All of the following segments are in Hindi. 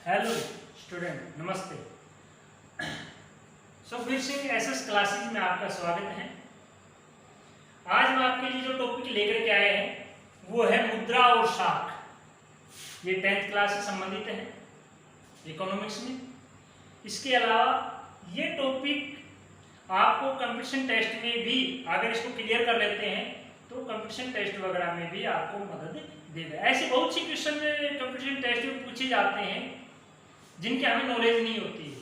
हेलो स्टूडेंट, नमस्ते। फिर से एसएस क्लासेस में आपका स्वागत है। आज हम आपके लिए जो टॉपिक लेकर के आए हैं वो है मुद्रा और साख। ये 10th क्लास से संबंधित है इकोनॉमिक्स में। इसके अलावा ये टॉपिक आपको कंपटीशन टेस्ट में भी, अगर इसको क्लियर कर लेते हैं तो कंपटीशन टेस्ट वगैरह में भी आपको मदद देगा। ऐसे बहुत सी क्वेश्चन कंपटीशन टेस्ट में पूछे जाते हैं जिनकी हमें नॉलेज नहीं होती है,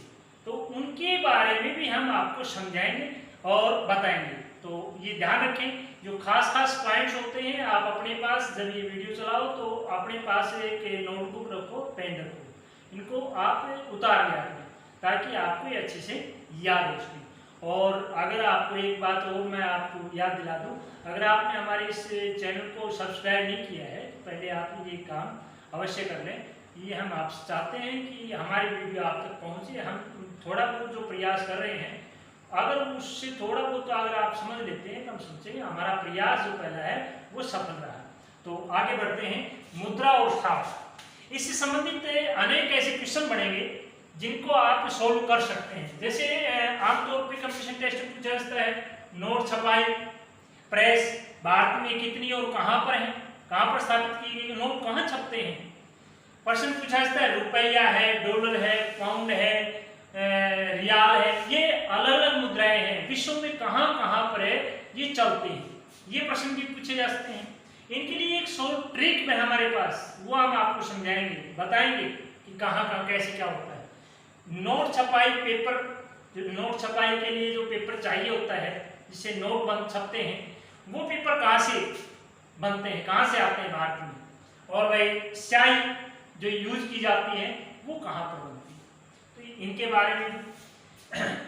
तो उनके बारे में भी हम आपको समझाएंगे और बताएंगे। तो ये ध्यान रखें, जो खास पॉइंट्स होते हैं आप अपने पास जब ये वीडियो चलाओ तो अपने पास एक नोटबुक रखो, पेन रखो, इनको आप उतार लिया करें ताकि आपको ये अच्छे से याद हो सके। और अगर आपको एक बात और मैं आपको याद दिला दूं, अगर आपने हमारे इस चैनल को सब्सक्राइब नहीं किया है तो पहले आप ये काम अवश्य कर लें। ये हम आपसे चाहते हैं कि हमारी वीडियो आप तक पहुंचे। हम थोड़ा बहुत जो प्रयास कर रहे हैं, अगर उससे थोड़ा बहुत अगर आप समझ लेते हैं तो हम सोचेंगे हमारा प्रयास जो पहला है वो सफल रहा। तो आगे बढ़ते हैं। मुद्रा और साख, इससे संबंधित अनेक ऐसे क्वेश्चन बनेंगे जिनको आप सोल्व कर सकते हैं। जैसे आमतौर पर कंपटीशन टेस्ट में पूछा जाता है नोट छपाई प्रेस भारत में कितनी और कहां पर है, कहां पर स्थापित की गई, नोट कहां छपते हैं। प्रश्न पूछा जाता है रुपया है, डॉलर है, पाउंड है, रियाल है, ये अलग अलग मुद्राएं हैं, विश्व में कहां कहां पर है ये चलते हैं। ये प्रश्न भी पूछे जा सकते हैं। इनके लिए एक शॉर्ट ट्रिक है हमारे पास, वो हम आपको समझाएंगे, बताएंगे कि कहां कहां कैसे क्या होता है। नोट छपाई पेपर, जो नोट छपाई के लिए जो पेपर चाहिए होता है जिससे नोट छपते हैं, वो पेपर कहां से बनते हैं, कहां से आते हैं भारत में। और भाई स्याही जो यूज की जाती है वो कहां पर बनती है, तो इनके बारे में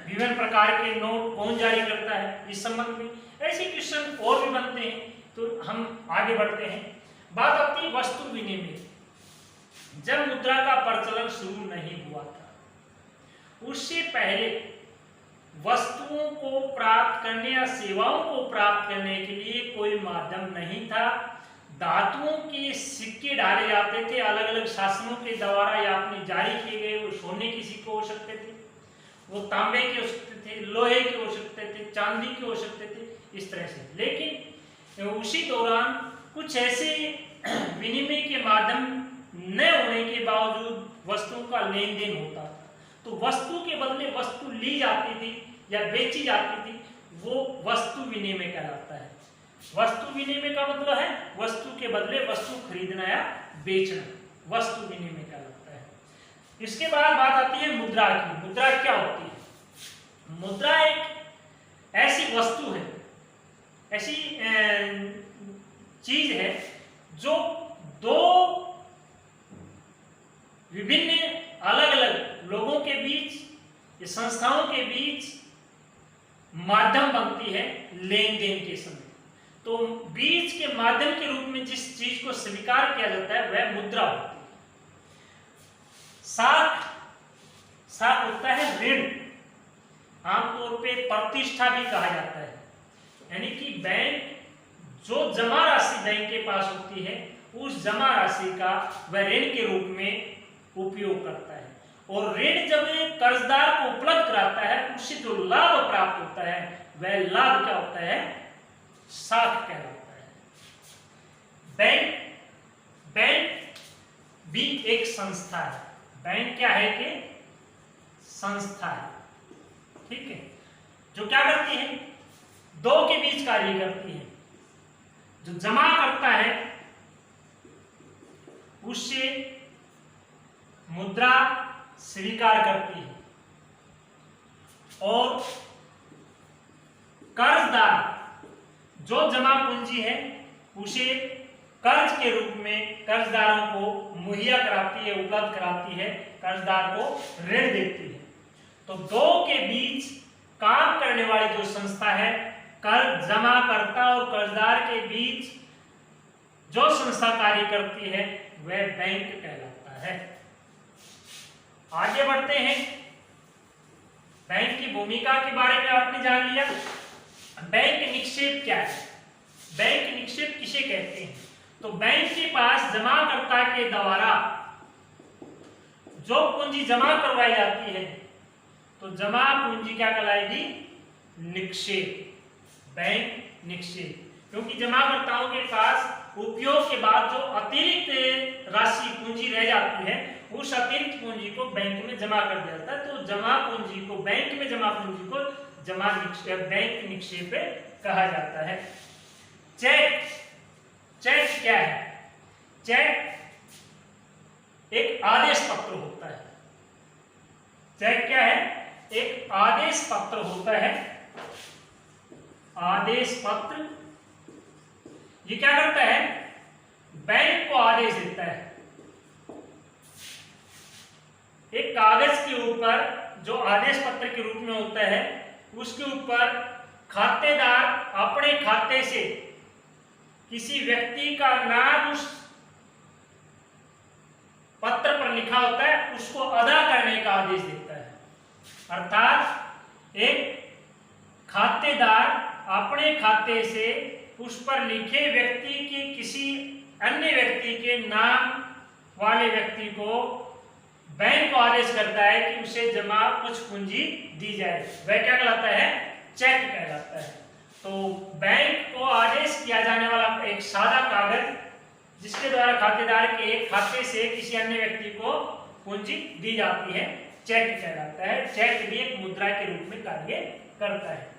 विभिन्न प्रकार के नोट कौन जारी करता है इस संबंध में ऐसे क्वेश्चन और भी बनते हैं। तो हम आगे बढ़ते हैं। बात आती है वस्तु विनिमय। जब मुद्रा का प्रचलन शुरू नहीं हुआ था, उससे पहले वस्तुओं को प्राप्त करने या सेवाओं को प्राप्त करने के लिए कोई माध्यम नहीं था। धातुओं के सिक्के डाले जाते थे अलग अलग शासनों के द्वारा या अपने जारी किए गए। वो सोने के सिक्के हो सकते थे, वो तांबे के हो सकते थे, लोहे के हो सकते थे, चांदी के हो सकते थे, इस तरह से। लेकिन उसी दौरान कुछ ऐसे विनिमय के माध्यम न होने के बावजूद वस्तुओं का लेन देन होता था। तो वस्तु के बदले वस्तु ली जाती थी या बेची जाती थी, वो वस्तु विनिमय कहलाता है। वस्तु विनिमय का मतलब है वस्तु के बदले वस्तु खरीदना या बेचना, वस्तु विनिमय कहलाता है। इसके बाद बात आती है मुद्रा की। मुद्रा क्या होती है? मुद्रा एक ऐसी वस्तु है, ऐसी चीज है जो दो विभिन्न अलग अलग लोगों के बीच या संस्थाओं के बीच माध्यम बनती है लेन देन के समय। तो बीच के माध्यम के रूप में जिस चीज को स्वीकार किया जाता है वह मुद्रा होती है। साख होता है ऋण, आमतौर पे प्रतिष्ठा भी कहा जाता है। यानी कि बैंक जो जमा राशि बैंक के पास होती है उस जमा राशि का वह ऋण के रूप में उपयोग करता है। और ऋण जब कर्जदार को उपलब्ध कराता है उससे जो लाभ प्राप्त होता है वह लाभ क्या होता है? साख कहलाता है। बैंक भी एक संस्था है। बैंक क्या है कि संस्था है, ठीक है, जो क्या करती है? दो के बीच कार्य करती है। जो जमा करता है उससे मुद्रा स्वीकार करती है और कर्जदार जो जमा पूंजी है उसे कर्ज के रूप में कर्जदारों को मुहैया कराती है, उपलब्ध कराती है, कर्जदार को ऋण देती है। तो दो के बीच काम करने वाली जो संस्था है, कर्ज जमाकर्ता और कर्जदार के बीच जो संस्था कार्य करती है वह बैंक कहलाता है। आगे बढ़ते हैं। बैंक की भूमिका के बारे में आपने जान लिया। बैंक निक्षेप क्या है? बैंक निक्षेप किसे कहते हैं? तो बैंक के पास जमाकर्ता के द्वारा जो पूंजी जमा करवाई जाती है तो जमा पूंजी क्या कहलाएगी? निक्षेप, बैंक निक्षेप। क्योंकि जमाकर्ताओं के पास उपयोग के बाद जो अतिरिक्त राशि पूंजी रह जाती है उस अतिरिक्त पूंजी को बैंक में जमा कर दिया जाता है। तो जमा पूंजी को, बैंक में जमा पूंजी को जमा निक्षेप, बैंक निक्षेप कहा जाता है। चेक, चेक क्या है? चेक एक आदेश पत्र होता है। चेक क्या है? एक आदेश पत्र होता है। आदेश पत्र ये क्या करता है? बैंक को आदेश देता है। एक कागज के ऊपर जो आदेश पत्र के रूप में होता है उसके ऊपर खातेदार अपने खाते से किसी व्यक्ति का नाम उस पत्र पर लिखा होता है, उसको अदा करने का आदेश देता है। अर्थात एक खातेदार अपने खाते से उस पर लिखे व्यक्ति के किसी अन्य व्यक्ति के नाम वाले व्यक्ति को बैंक को आदेश करता है कि उसे जमा कुछ पूंजी दी जाए, वह क्या कहलाता है? चेक कहलाता है। तो बैंक को आदेश किया जाने वाला एक सादा कागज जिसके द्वारा खातेदार के एक खाते से किसी अन्य व्यक्ति को पूंजी दी जाती है, चेक कहलाता है। चेक भी एक मुद्रा के रूप में कार्य करता है।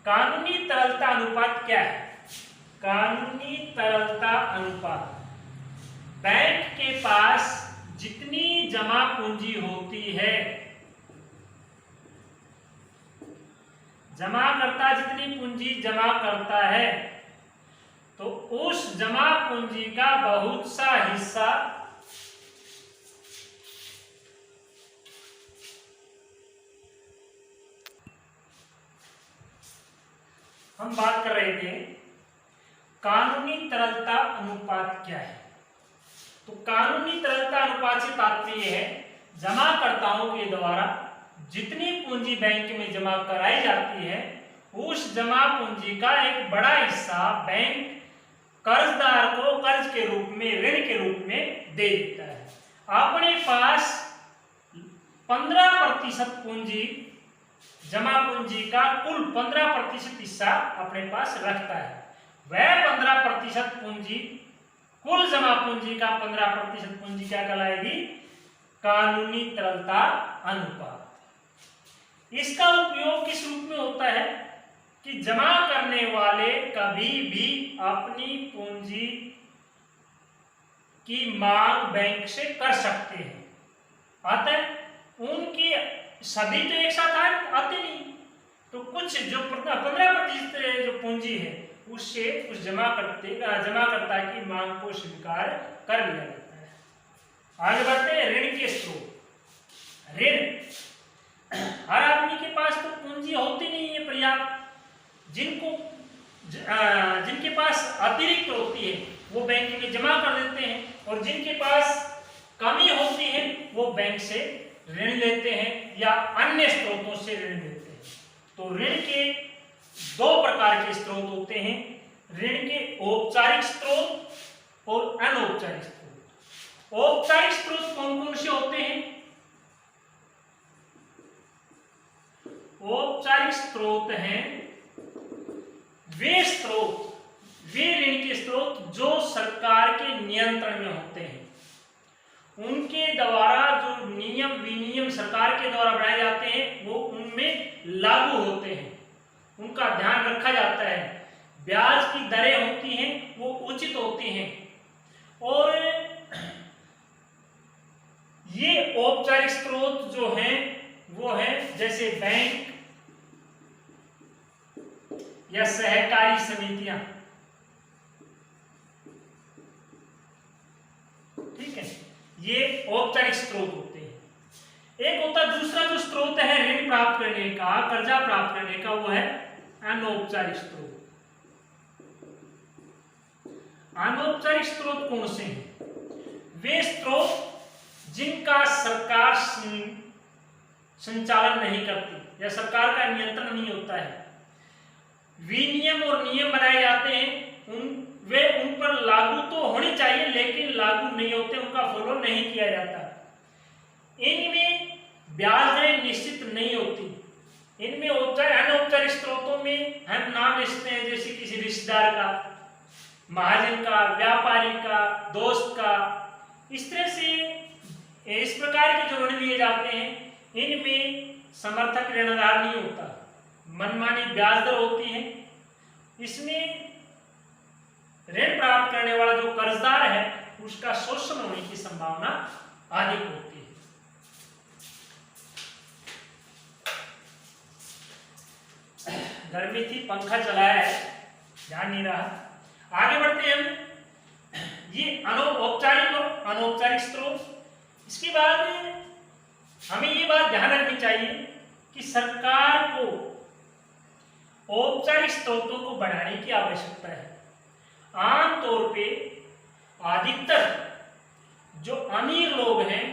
कानूनी तरलता अनुपात क्या है? कानूनी तरलता अनुपात बैंक के पास जितनी जमा पूंजी होती है, जमाकर्ता जितनी पूंजी जमा करता है तो उस जमा पूंजी का बहुत सा हिस्सा हम बात कर रहे थे कानूनी तरलता अनुपात क्या है। तो कानूनी तरलता अनुपात से तात्पर्य है जमाकर्ताओं के द्वारा जितनी पूंजी बैंक में जमा कराई जाती है उस जमा पूंजी का एक बड़ा हिस्सा बैंक कर्जदार को कर्ज के रूप में, ऋण के रूप में दे देता है। अपने पास 15% पूंजी, जमा पूंजी का कुल 15% हिस्सा अपने पास रखता है। वह 15% पूंजी, कुल जमा पूंजी का 15% पूंजी क्या कहलाएगी? कानूनी तरलता अनुपात। इसका उपयोग किस रूप में होता है कि जमा करने वाले कभी भी अपनी पूंजी की मांग बैंक से कर सकते हैं। अतः उनकी सभी तो एक साथ आते नहीं, तो कुछ जो 15% जो पूंजी है उससे उस जमाकर्ता की मांग को स्वीकार कर लिया जाता है। आगे बढ़ते हैं ऋण के स्रोत। ऋण, हर आदमी के पास तो पूंजी होती नहीं है पर्याप्त। जिनके पास अतिरिक्त होती है वो बैंक में जमा कर देते हैं और जिनके पास कमी होती है वो बैंक से ऋण लेते हैं या अन्य स्रोतों से ऋण लेते हैं। तो ऋण के दो प्रकार के स्रोत होते हैं, ऋण के औपचारिक स्रोत और अनौपचारिक स्रोत। औपचारिक स्रोत कौन कौन से होते हैं? औपचारिक स्रोत हैं वे स्रोत, वे ऋण के स्रोत जो सरकार के नियंत्रण में होते हैं। उनके द्वारा जो नियम विनियम सरकार के द्वारा बनाए जाते हैं वो उनमें लागू होते हैं, उनका ध्यान रखा जाता है। ब्याज की दरें होती हैं वो उचित होती हैं और ये औपचारिक स्रोत जो हैं वो है जैसे बैंक या सहकारी समितियां। ठीक है, ये औपचारिक स्रोत होते हैं। एक होता दूसरा जो स्रोत है ऋण प्राप्त करने का, कर्जा प्राप्त करने का, वो है अनौपचारिक स्रोत। अनौपचारिक स्रोत कौन से हैं? वे स्रोत जिनका सरकार संचालन नहीं करती या सरकार का नियंत्रण नहीं होता है। विनियम और नियम बनाए जाते हैं, उन पर लागू तो होने चाहिए लेकिन लागू नहीं होते, उनका फॉलो नहीं किया जाता। इनमें ब्याज दरें निश्चित नहीं होती। इनमें अनौपचारिक स्रोतों में हम नाम लिखते हैं, जैसे किसी रिश्तेदार का, महाजन का, व्यापारी का, दोस्त का। इस तरह से इस प्रकार के जो ऋण लिए जाते हैं, इनमें समर्थक ऋणदार नहीं होता, मनमानी ब्याज दर होती है। इसमें ऋण प्राप्त करने वाला जो कर्जदार है उसका शोषण होने की संभावना अधिक होती है। गर्मी थी, पंखा चलाया है, ध्यान नहीं रहा। आगे बढ़ते हैं हम। ये अनौपचारिक और अनौपचारिक स्रोत। इसके बाद हमें ये बात ध्यान रखनी चाहिए कि सरकार को औपचारिक स्रोतों को बढ़ाने की आवश्यकता है। आमतौर पे अधिकतर जो अमीर लोग हैं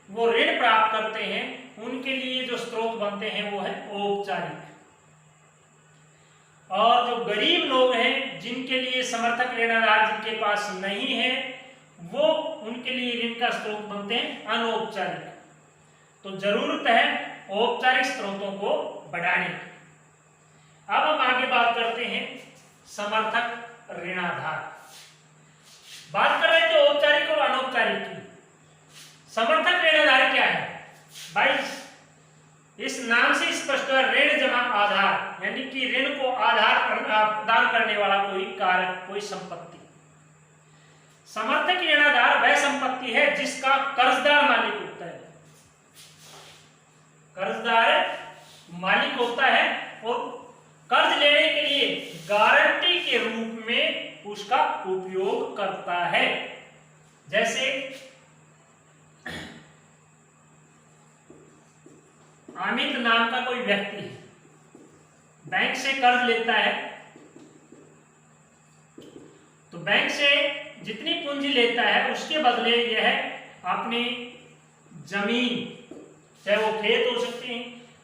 वो ऋण प्राप्त करते हैं, उनके लिए जो स्रोत बनते हैं वो है औपचारिक। और जो गरीब लोग हैं, जिनके लिए समर्थक ऋणदार जिनके पास नहीं है, वो उनके लिए ऋण का स्रोत बनते हैं अनौपचारिक। तो जरूरत है औपचारिक स्रोतों को बढ़ाने की। अब हम आगे बात करते हैं समर्थक ऋणाधार। बात कर रहे थे औपचारिक और अनौपचारिक की। समर्थक ऋणाधार क्या है भाई? इस नाम से स्पष्ट है, ऋण जमा आधार, यानी कि ऋण को आधार प्रदान करने वाला कोई कारक, कोई संपत्ति। समर्थक ऋणाधार वह संपत्ति है जिसका कर्जदार मालिक होता है। कर्जदार मालिक होता है और कर्ज लेने के लिए गारंटी के रूप में उसका उपयोग करता है। जैसे अमित नाम का कोई व्यक्ति है, बैंक से कर्ज लेता है, तो बैंक से जितनी पूंजी लेता है उसके बदले यह अपनी जमीन, चाहे वो खेत हो सकती है,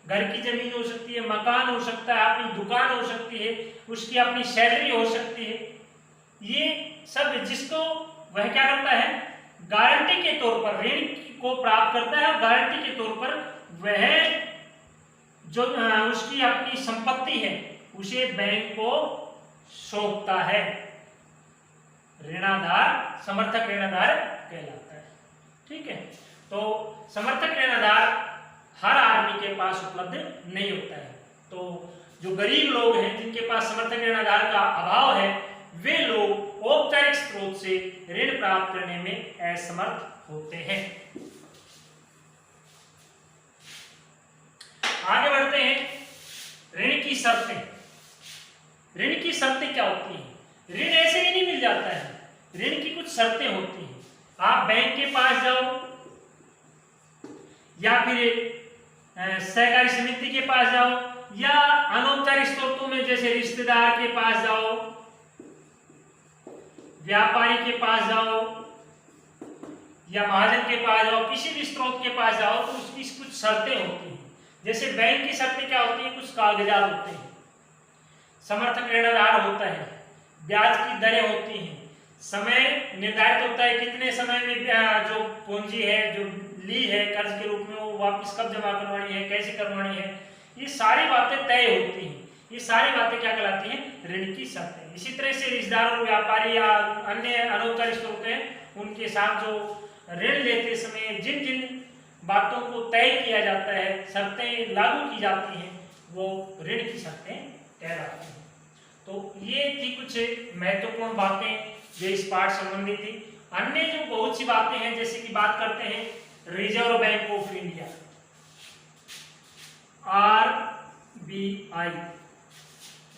घर की जमीन हो सकती है, मकान हो सकता है, अपनी दुकान हो सकती है, उसकी अपनी सैलरी हो सकती है, ये सब जिसको वह क्या करता है, गारंटी के तौर पर ऋण को प्राप्त करता है। गारंटी के तौर पर वह जो उसकी अपनी संपत्ति है उसे बैंक को सौंपता है। ऋणाधार समर्थक ऋणाधार कहलाता है। ठीक है, तो समर्थक ऋणाधार हर आदमी के पास उपलब्ध नहीं होता है। तो जो गरीब लोग हैं, जिनके पास समर्थक ऋणाधार का अभाव है, वे लोग औपचारिक स्रोत से ऋण प्राप्त करने में असमर्थ होते हैं। आगे बढ़ते हैं। ऋण की शर्तें। ऋण की शर्तें क्या होती हैं? ऋण ऐसे ही नहीं मिल जाता है, ऋण की कुछ शर्तें होती हैं। आप बैंक के पास जाओ या फिर सहकारी समिति के पास जाओ या अनौपचारिक स्रोतों में जैसे रिश्तेदार के पास जाओ, व्यापारी के पास जाओ या महाजन के पास जाओ, किसी भी स्रोत के पास जाओ, तो उसकी कुछ शर्तें होती हैं। जैसे बैंक की शर्तें क्या होती है? कुछ कागजात होते हैं, समर्थक ऋणाधार होता है, ब्याज की दरें होती हैं, समय निर्धारित होता है, कितने समय में जो पूंजी है जो ली है कर्ज के रूप में वो वापस कब जमा करवानी है, कैसे करवानी है, ये सारी बातें तय होती हैं। ये सारी बातें क्या कहलाती हैं? ऋण की शर्तें। इसी तरह से रिश्तेदार और व्यापारी या अन्य अनौपचारिक स्रोत हैं, उनके साथ जो ऋण लेते समय जिन जिन बातों को तय किया जाता है, शर्तें लागू की जाती हैं, वो ऋण की शर्तें कहलाती हैं। तो ये थी कुछ महत्वपूर्ण बातें जो इस पाठ संबंधी थी। अन्य जो बहुत सी बातें हैं, जैसे कि बात करते हैं reserve bank of India, RBI,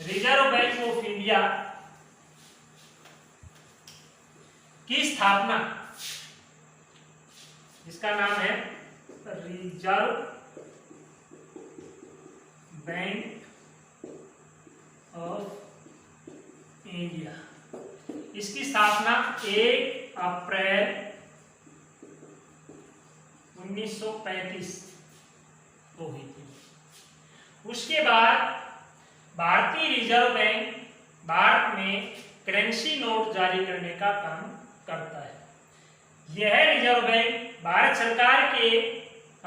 reserve bank of India की स्थापना, इसका नाम है रिजर्व बैंक ऑफ इंडिया। इसकी स्थापना 1 अप्रैल 1935 को हुई थी। उसके बाद भारतीय रिजर्व बैंक भारत में करेंसी नोट जारी करने का काम करता है। यह रिजर्व बैंक भारत सरकार के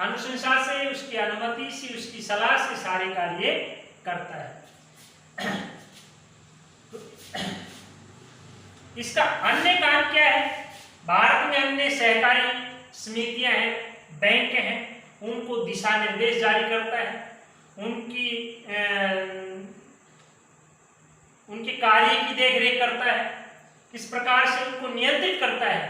अनुशंसा से, उसकी अनुमति से, उसकी सलाह से सारे कार्य करता है। इसका अन्य काम क्या है? भारत में अन्य सहकारी समितियां हैं, बैंक हैं, उनको दिशा निर्देश जारी करता है, उनके कार्य की देखरेख करता है, किस प्रकार से उनको नियंत्रित करता है,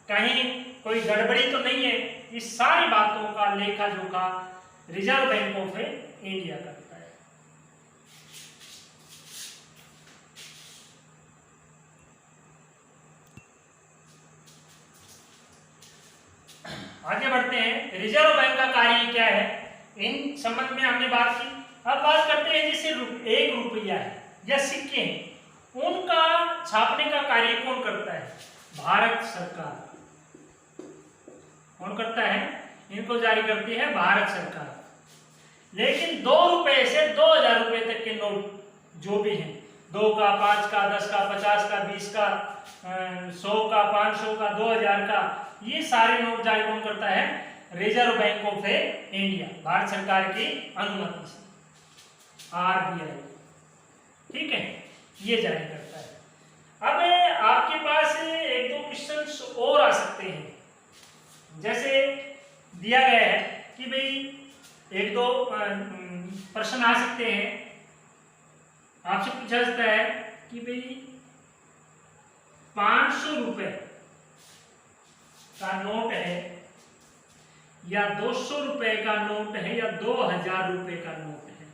कहीं कोई गड़बड़ी तो नहीं है। इस सारी बातों का लेखा जोखा रिजर्व बैंक ऑफ इंडिया करता है। आगे बढ़ते हैं, रिजर्व बैंक का कार्य क्या है, इन संबंध में हमने बात की। अब बात करते हैं जैसे 1 रुपया है या सिक्के हैं, उनका छापने का कार्य कौन करता है? भारत सरकार। कौन करता है? इनको जारी करती है भारत सरकार। लेकिन 2 रुपए से 2000 रुपए तक के नोट जो भी हैं, 2 का, 5 का, 10 का, 50 का, 20 का, 100 का, 500 का, 2000 का, ये सारे नोट जारी कौन करता है? Reserve bank of India, Bharat सरकार की अनुमति से, RBI। ठीक है, ये जारी करता है। अब आपके पास 1-2 क्वेश्चन और आ सकते हैं। जैसे दिया गया है कि भाई 1-2 प्रश्न आ सकते हैं, आपसे पूछा जाता है कि भाई 500 रुपए का नोट है या 200 रुपए का नोट है या 2000 रुपए का नोट है,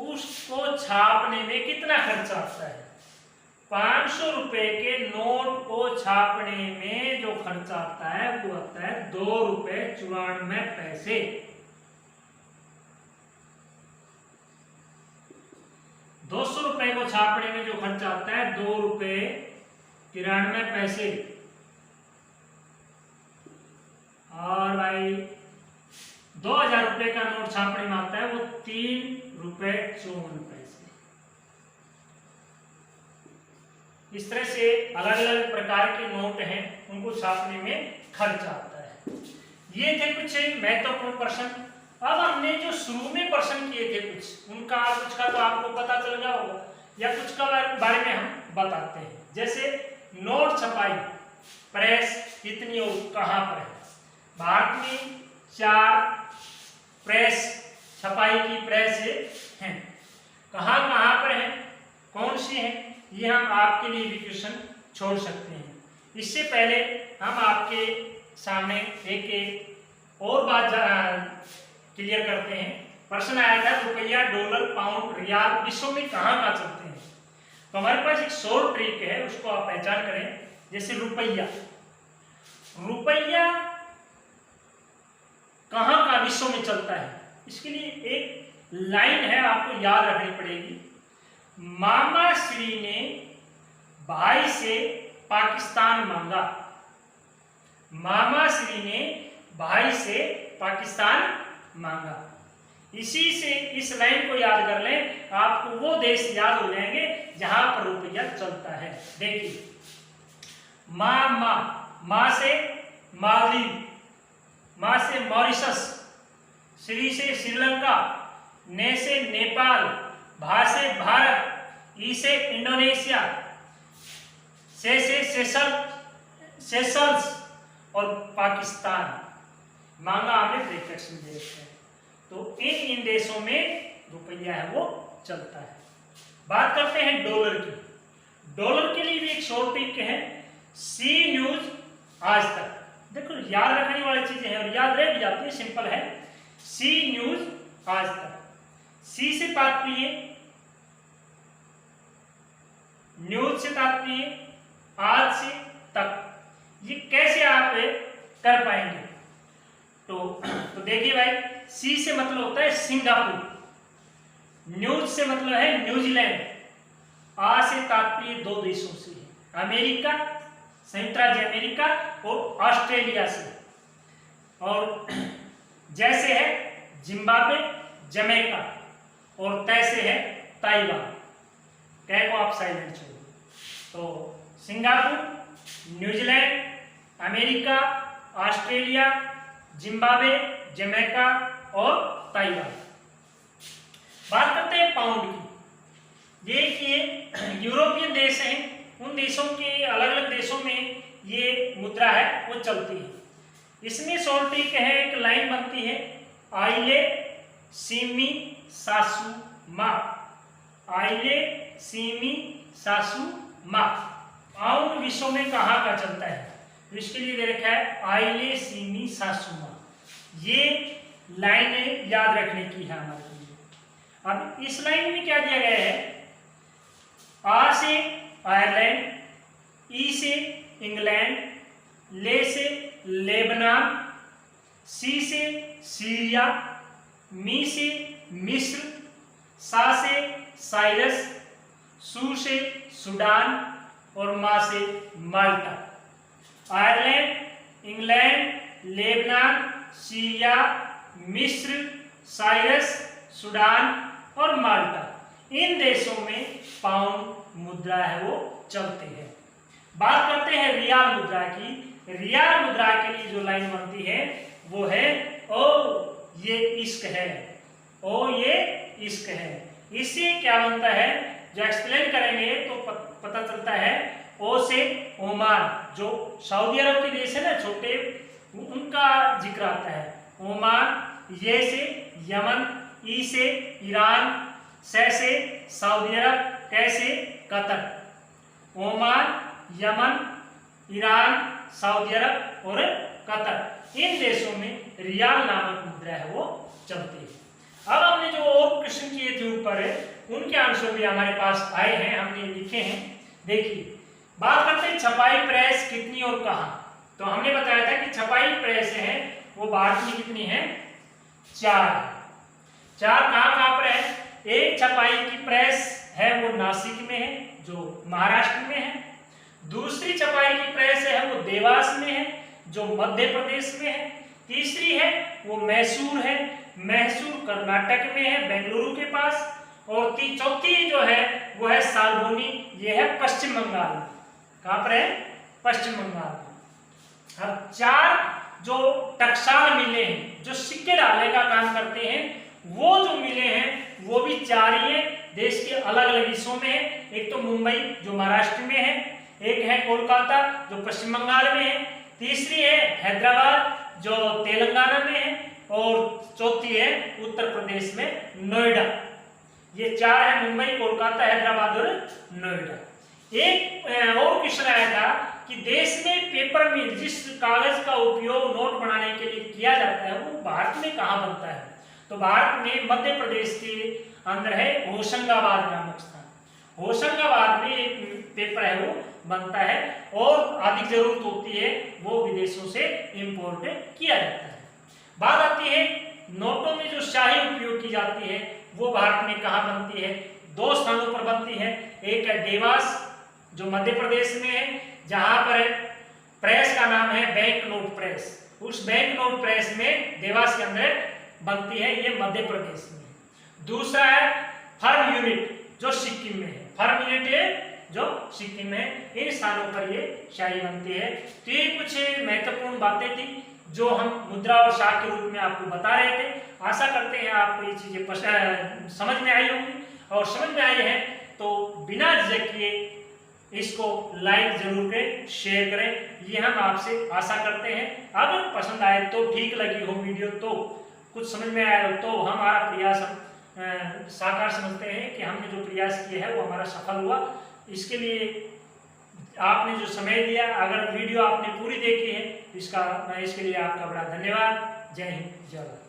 उसको छापने में कितना खर्चा आता है? 500 रुपए के नोट को छापने में जो खर्चा आता है वो आता है 2 रुपए 94 पैसे। 200 रुपए को छापने में जो खर्चा आता है 2 रुपए 93 पैसे। और भाई 2000 रुपए का नोट छापने में आता है वो 3 रुपए 54 पैसे। इस तरह से अलग अलग प्रकार के नोट हैं, उनको छापने में खर्च आता है। ये थे कुछ महत्वपूर्ण प्रश्न। अब हमने जो शुरू में प्रश्न किए थे कुछ का तो आपको पता चल गया होगा, या कुछ का बारे में हम बताते हैं। जैसे नोट छपाई, प्रेस कितनी और कहां पर है? भारत में 4 प्रेस, छपाई की प्रेस हैं। कहां कहां पर है, कौन सी है, ये हम आपके लिए भी क्वेश्चन छोड़ सकते हैं। इससे पहले हम आपके सामने एक और बात क्लियर करते हैं। प्रश्न आया था रुपया, डॉलर, पाउंड, रियाल विश्व में कहां कहां चलते हैं। तो हमारे पास एक शॉर्ट ट्रिक है, उसको आप पहचान करें। जैसे रुपया, रुपया कहां का विश्व में चलता है, इसके लिए एक लाइन है, आपको याद रखनी पड़ेगी। मामा श्री ने भाई से पाकिस्तान मांगा। मामा श्री ने भाई से पाकिस्तान मांगा। इसी से इस लाइन को याद कर लें, आपको वो देश याद हो जाएंगे जहां पर रुपया चलता है। देखिए, माँ से मालदीव, माँ से मॉरिशस, श्री से श्रीलंका, ने से नेपाल, भा से भारत, ई से इंडोनेशिया, से सेशल्स और पाकिस्तान। मांगा आपने ब्रैकेट्स में देख हैं। तो इन देशों में रुपया है वो चलता है। बात करते हैं डॉलर की। डॉलर के लिए भी एक शॉर्ट ट्रिक है, सी न्यूज आज तक। देखो, याद रखने वाली चीजें हैं और याद रह भी जाती है, सिंपल है। सी न्यूज आज तक, सी से तात्पर्य, न्यूज से तात्पर्य, आज से तक। ये कैसे आप कर पाएंगे? तो देखिए भाई, सी से मतलब होता है सिंगापुर, न्यूज से मतलब है न्यूजीलैंड, आ से तात्पर्य 2 देशों से है, अमेरिका, संयुक्त राज्य अमेरिका और ऑस्ट्रेलिया से। और जैसे है जिम्बाब्वे, जमैका, और तैसे है ताइवान। कह को आप साइलेंट छोड़ो। तो Singapore, New Zealand, America, Australia, Zimbabwe, Jamaica और ताइवान। बात करते हैं पाउंड की। ये यूरोपियन देश हैं, उन देशों के अलग अलग देशों में ये मुद्रा है वो चलती है। इसमें सोल्टिक है, एक लाइन बनती है, आइले सीमी सासू मा, आइले सीमी सासू मा। पाउंड विश्व में कहाँ का चलता है, तो इसके लिए दे रखा है आइले सीमी सासू मा। ये लाइनें याद रखने की है हमारे लिए। अब इस लाइन में क्या दिया गया है, आ से आयरलैंड, ई से इंग्लैंड, ले से लेबनान, सी से सीरिया, मी से मिस्र, सा से साइरस, सू से सूडान और मा से माल्टा। आयरलैंड, इंग्लैंड, लेबनान, सीरिया, मिस्र, साइरस, सूडान और माल्टा, इन देशों में पाउंड मुद्रा है वो चलते हैं। बात करते हैं रियाल मुद्रा की। रियाल मुद्रा के लिए जो लाइन बनती है वो है ओ ये इश्क है, ओ ये इश्क है। इससे क्या बनता है, जो एक्सप्लेन करेंगे तो पता चलता है। ओ से ओमान, जो सऊदी अरब के देश है ना छोटे, उनका जिक्र आता है, ओमान। ये से यमन, ई से ईरान, से सऊदी अरब, कै से Qatar. Oman, Yemen, Iran, Saudi Arab और कतर, इन देशों में रियाल नामक मुद्रा है वो चलती है। अब हमने जो और क्वेश्चन किए थे ऊपर उनके आंसर भी हमारे पास आए हैं, हमने लिखे हैं। देखिए, बात करते हैं छपाई प्रेस कितनी और कहाँ। तो हमने बताया था कि छपाई प्रेस है वो भारत में कितनी है, 4। कहाँ पर है। एक छपाई की प्रेस है वो नासिक में है, जो महाराष्ट्र में है। दूसरी छपाई की प्रेस है वो देवास में है, जो मध्य प्रदेश में है। तीसरी है वो मैसूर है, मैसूर कर्नाटक में है, बेंगलुरु के पास। और चौथी जो है वो है सालबोनी, ये है पश्चिम बंगाल में। कहाँ पर है, पश्चिम बंगाल में। अब 4 जो टकसाल मिले हैं, जो सिक्के डालने का काम करते हैं, वो जो मिले हैं वो भी 4 ही है, देश के अलग अलग हिस्सों में है। एक तो मुंबई जो महाराष्ट्र में है, एक है कोलकाता जो पश्चिम बंगाल में है, तीसरी है हैदराबाद जो तेलंगाना में है, और चौथी है उत्तर प्रदेश में नोएडा। ये 4 है, मुंबई, कोलकाता, हैदराबाद और नोएडा। एक और क्वेश्चन आया था कि देश में पेपर मिल, जिस कागज का उपयोग नोट बनाने के लिए किया जाता है, वो भारत में कहाँ बनता है। तो भारत में मध्य प्रदेश के अंदर है होशंगाबाद नामक स्थान। होशंगाबाद में एक पेपर है वो बनता है, और अधिक जरूरत होती है वो विदेशों से इंपोर्ट किया जाता है। बात आती है नोटों में जो शाही उपयोग की जाती है वो भारत में कहाँ बनती है। 2 स्थानों पर बनती है। एक है देवास जो मध्य प्रदेश में है, जहां पर प्रेस का नाम है बैंक नोट प्रेस। उस बैंक नोट प्रेस में देवास के अंदर बनती है, ये मध्य प्रदेश में। दूसरा है फर्म यूनिट जो सिक्किम में है, फर्म यूनिट है जो सिक्किम में है। इन स्थानों पर ये शाही बनती है। तो ये कुछ महत्वपूर्ण बातें थी जो हम मुद्रा और शाख के रूप में आपको बता रहे थे। आशा करते हैं आपको ये चीजें समझ में आई होंगी, और समझ में आई है तो बिना झिझक किए इसको लाइक जरूर करें, शेयर करें, ये हम आपसे आशा करते हैं। अगर पसंद आए तो, ठीक लगी हो वीडियो तो, कुछ समझ में आया हो तो हमारा प्रयास हम साकार समझते हैं कि हमने जो प्रयास किया है वो हमारा सफल हुआ। इसके लिए आपने जो समय दिया, अगर वीडियो आपने पूरी देखी है इसके लिए आपका बड़ा धन्यवाद। जय हिंद, जय भारत।